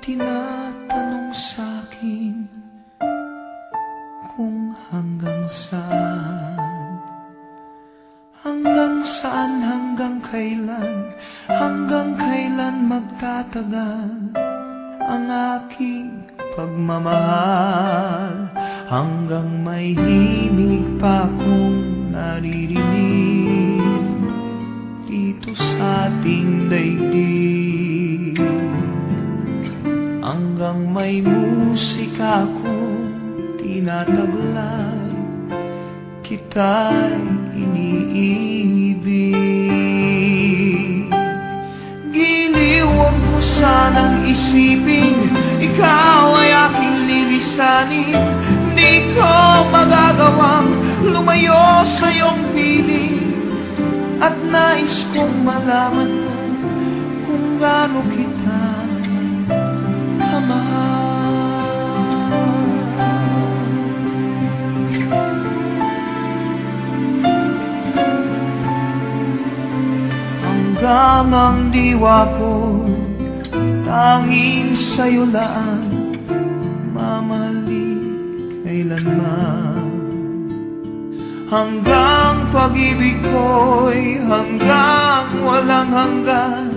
tinatanong sa'kin kung hanggang saan, hanggang saan, hanggang kailan magtatagal ang aking pagmamahal, hanggang may himig pa akong naririnig dito sa ating daigdig, hanggang may musika akong tinataglay, kita'y iniibig. Giliw, huwag mo sanang isipin ikaw ay aking lilisanin. Di ko magagawang lumayo sa iyong piling, at nais kong malaman mo kung gaano kita kamahal. Hanggang ang diwa ko tanging sa'yo lang mamahalin kailanman, hanggang pag-ibig ko'y hanggang walang hanggan,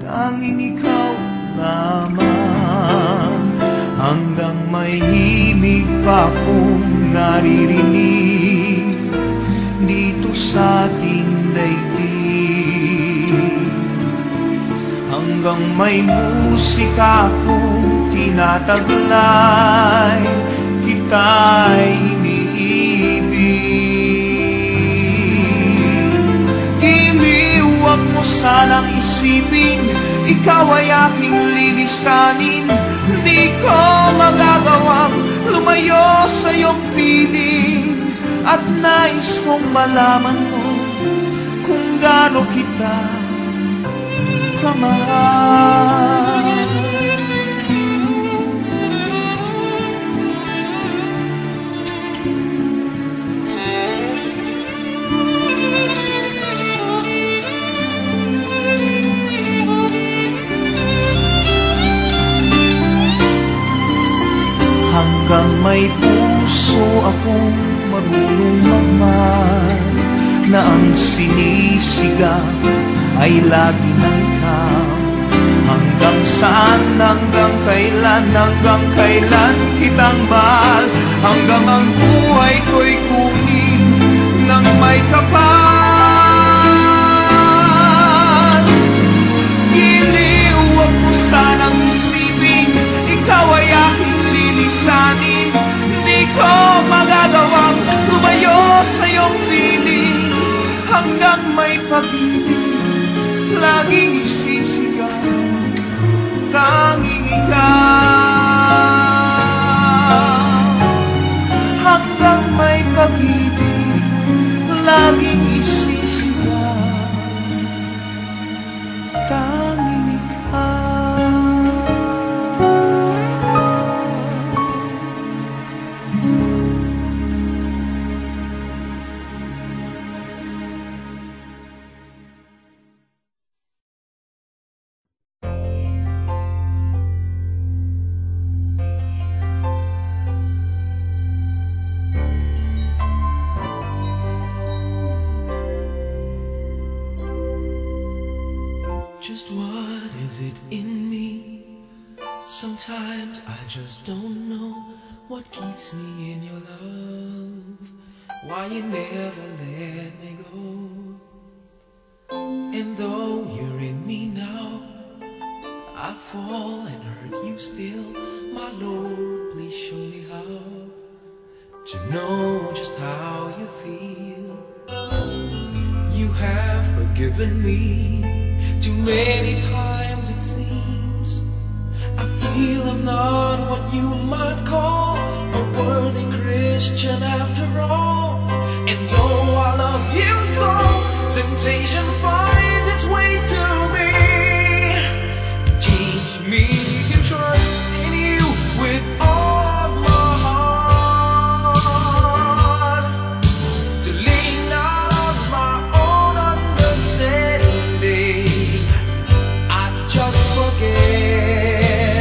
tanging ikaw lamang, hanggang may himig pa akong naririnig dito sa ating daigdig, hanggang may musika akong tinataglay, kita'y iniibig. Giliw, huwag mo sanang isipin ikaw ay aking lilisanin. Di ko magagawang lumayo sa iyong piling, at nais kong malaman mo kung gaano kita kamahal. Hanggang may puso akong marunong magmahal, na ang sinisigaw ay lagi ng ikaw. Hanggang saan, hanggang kailan kitang mahal, hanggang ang buhay ko'y kunin ng may kapal. Giliw, huwag mo sanang isipin ikaw ay aking lilisanin. Di ko magagawang lumayo sa iyong piling, hanggang may pag-ibig laging isisigaw, tanging ikaw. Hanggang may pag-ibig laging isisigaw, tanging ikaw. Just what is it in me? Sometimes I just don't know what keeps me in your love, why you never let me go. And though you're in me now, I fall and hurt you still. My Lord, please show me how to know just how you feel. You have forgiven me too many times, it seems. I feel I'm not what you might call a worthy Christian after all. And though I love you so, temptation finds its way to me. Teach me to trust in you with all of my heart, to lean not on my own understanding. I just forget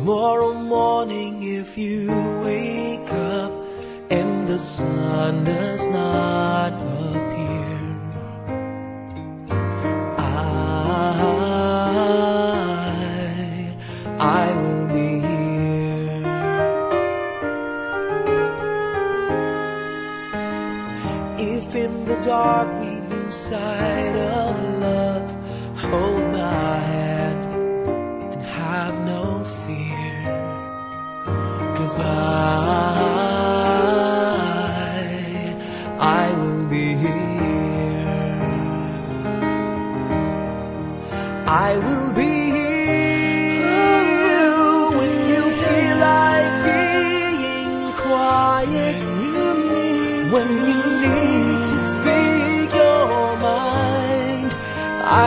Tomorrow morning, if you wake up and the sun does not appear, I will be here. If in the dark we lose sight of love, hold my hand and have no fear, 'cause I will be here. I will be here when you feel like being quiet, when you need to speak your mind.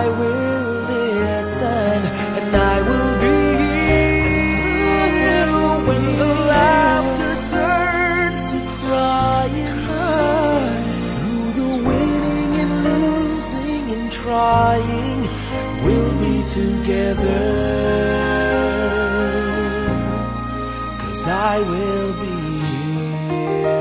I will listen, and I will be here when the laughter turns to crying, through the winning and losing and trying, we'll be together, 'cause I will be here.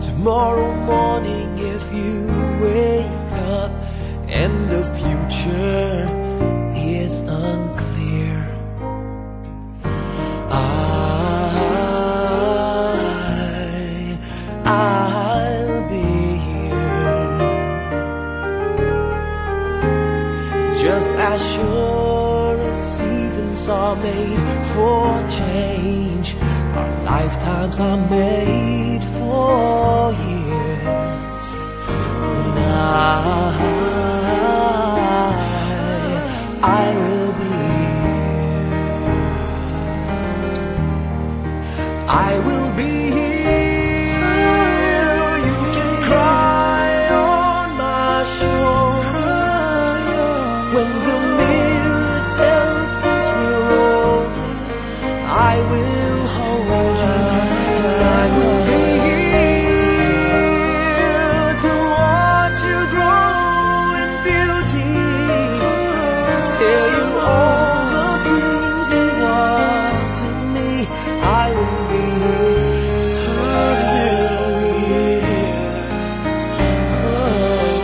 Tomorrow morning, if you wake up and the future is unclear, I'll be here. Just as sure as seasons are made for change, our lifetimes are made for years. And I will be here. I will be here. You can cry on my shoulder when the mirror tells us we're older. I will hold you. I will be here to watch you grow in beauty, tell you all the things you are to me. I will be here.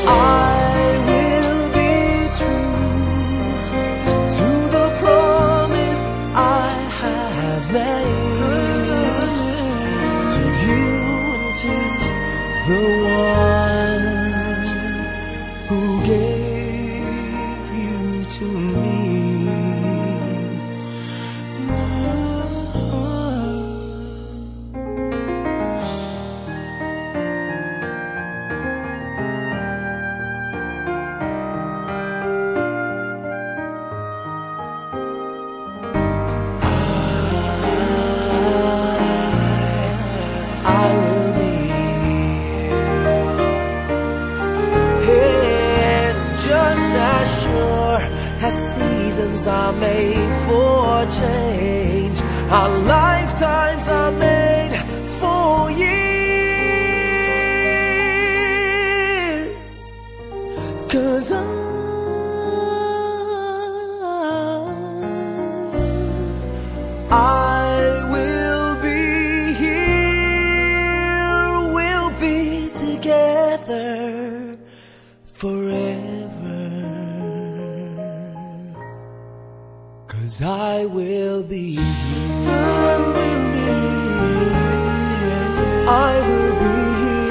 I will be true to the promise I have made to you and to the one who gave you to me. I will be here, and just as sure as seasons are made for change, our lifetimes are made for years. 'Cause I will be here, we'll be together forever, 'cause I will be here. I will be here.